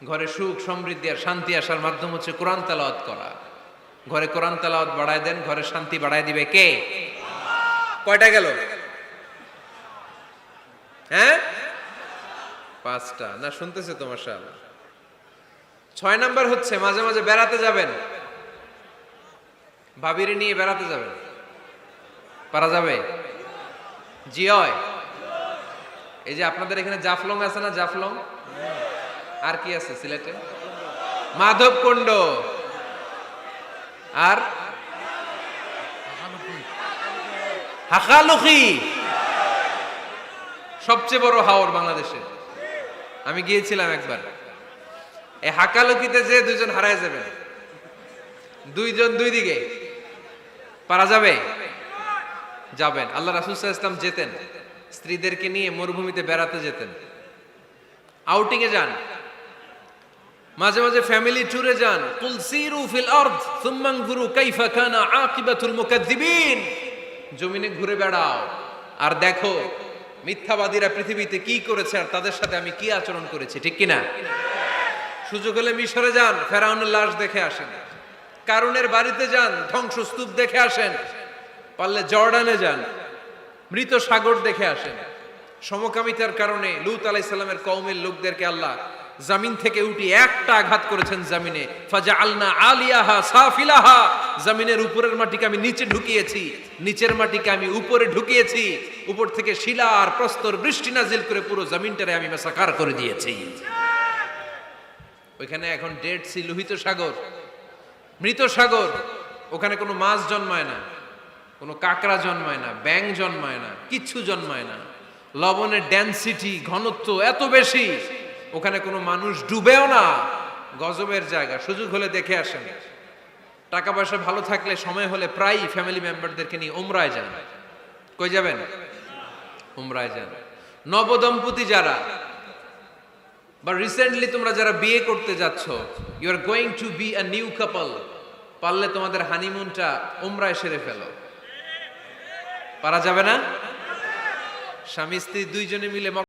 ঘরে সুখ সমৃদ্ধি আর শান্তি আসার মাধ্যম হচ্ছে কোরআন তেলাওয়াত করা। ঘরে কোরআন তেলাওয়াত বাড়ায় দেন, ঘরে শান্তি বাড়ায় দিবে কে? কয়টা গেল? হ্যাঁ, 5টা না? শুনতেছে তো মাশাআল্লাহ। 6 নাম্বার হচ্ছে মাঝে মাঝে বেড়াতে যাবেন, ভাবিরে নিয়ে বেড়াতে যাবেন। পারা যাবে? জি হয়। এই যে আপনাদের এখানে জাফলং আছে না? জাফলং আর কি আছে সিলেটে? মাধবকুণ্ড আর হাকালুকি, সবচেয়ে বড় হাওর বাংলাদেশে। আমি গিয়েছিলাম একবার। এই হাকালুকিতে যে দুজন হারায় যাবেন, দুইজন দুই দিকে। পারা যাবে? যাবেন। আল্লাহ রাসূল সাল্লাল্লাহু আলাইহি ওয়াসাল্লাম যেতেন, স্ত্রীদেরকে নিয়ে মরুভূমিতে বেড়াতে যেতেন, আউটিং এ যান, মাঝে মাঝে ফ্যামিলি ট্যুরে যান। কুল সিরু ফিল আরদ সুম্মা আনজুরু কাইফা কানা আকিবাতুল মুকাজ্জিবিন। জমিনে ঘুরে বেড়াও আর দেখো মিথ্যাবাদীরা পৃথিবীতে কি করেছে আর তাদের সাথে আমি কি আচরণ করেছি, ঠিক কি না? সুযোগ হলে মিশরে যান, ফেরাউনের লাশ দেখে আসেন। কারুনের বাড়িতে যান, ধ্বংসস্তূপ দেখে আসেন। পারলে জর্ডানে যান, মৃত সাগর দেখে আসেন। সমকামিতার কারণে লূত আলাইহিস সালামের কওমের লোকদেরকে আল্লাহ জমিন থেকে উঠে একটা আঘাত করেছেন জমিনে। ফাজআলনা আলিয়াহা সাফিলাহা, জমিনের উপরের মাটিকে আমি নিচে ঢুকিয়েছি, নিচের মাটিকে আমি উপরে ঢুকিয়েছি। উপর থেকে শিলা আর প্রস্তর বৃষ্টি নাজিল করে পুরো জমিনটারে আমি মাসাকার করে দিয়েছি। ওইখানে এখন ডেড সি, লোহিত সাগর, মৃত সাগর। ওখানে কোনো মাছ জন্মায় না, কোনো কাঁকড়া জন্মায় না, ব্যাং জন্মায় না, কিচ্ছু জন্মায় না। লবণের ডেনসিটি, ঘনত্ব এত বেশি, ওখানে কোনো মানুষ ডুবেও না। গজবের জায়গা। সুযোগ হলে দেখে আসেন। টাকা পয়সা ভালো থাকলে সময় হলে প্রায় ফ্যামিলি মেম্বারদেরকে নিয়ে উমরায় যান। কই যাবেন? উমরায় যান। নবদম্পতি যারা বা রিসেন্টলি তোমরা যারা বিয়ে করতে যাচ্ছ, you are going to be a new couple, পারলে তোমাদের হানিমুনটা উমরায় সেরে ফেলো। পারা যাবে না? স্বামী স্ত্রী দুইজনে মিলে